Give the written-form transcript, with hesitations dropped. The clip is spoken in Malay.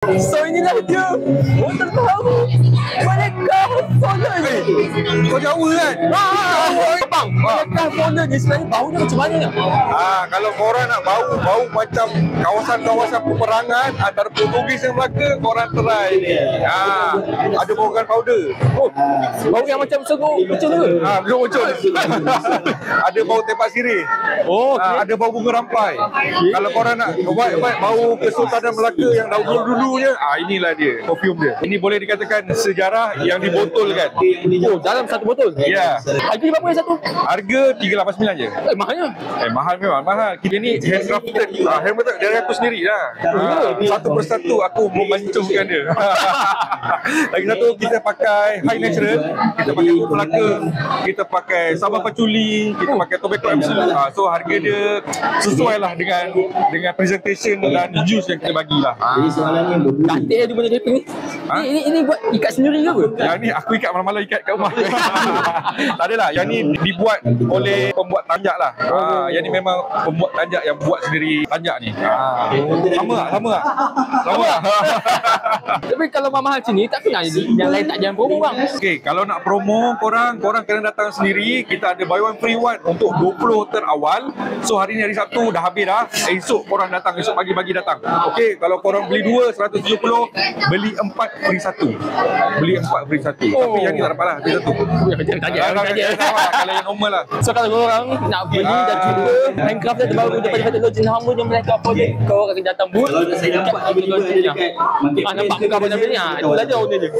So inilah dia motor baru Merdeka Honda ni. Kau jauh kan? Bang, Merdeka Honda ni sebenarnya baunya macam mana ni? Kalau korang nak bau macam kawasan-kawasan peperangan antara Portugis dan Melaka, korang try ni. Ada bau gunpowder. Bau yang macam seruk macam tu ke? Belum muncul. Ada bau tempat sirih. Ada bau bunga rampai. Kalau korang nak buat bau Kesultanan Melaka yang dulu-dulunya, inilah dia, perfume dia. Ini boleh dikatakan sejarah yang dibotolkan. Dalam satu botol? Ya. Harga berapa yang satu? Harga 389 je. Mahalnya. Mahal memang, mahal. Kita ni handcrafted. Handcrafted dari aku sendiri lah. Satu persatu aku memancungkan dia. Lagi satu, kita pakai high natural, kita pakai wood Melaka, kita pakai Sabah Patchouli, kita pakai tobacco absolute. So harga dia sesuai lah dengan presentation dan juice yang kita bagilah. Cantik dia punya draping ni. Ini buat ikat sendiri ke apa? Yang ni aku ikat malam-malam ikat kat rumah. Tak adalah, yang ni dibuat oleh pembuat tanjak lah. Yang ni memang pembuat tanjak yang buat sendiri tanjak ni. Sama tak? Tapi kalau mahal sini, tak kenal yang lain tak jangan promo bang. Okay, kalau nak promo, korang kena datang sendiri. Kita ada buy one free one untuk 20 terawal. So hari ni hari Sabtu dah habis dah. Esok korang datang, esok pagi-pagi datang. Okay, kalau korang beli 2 170, beli 4 free 1. Beli 4 free 1. Tapi yang ni tak dapat lah, free 1. Kalau yang normal lah. So kalau korang nak beli dan cuba handcraft terbaru daripada teknologi hamba yang mereka projek, korang akan datang booth. Kalau saya dapat beli dekat nampak muka abang Nabil ni, itulah dia owner dia.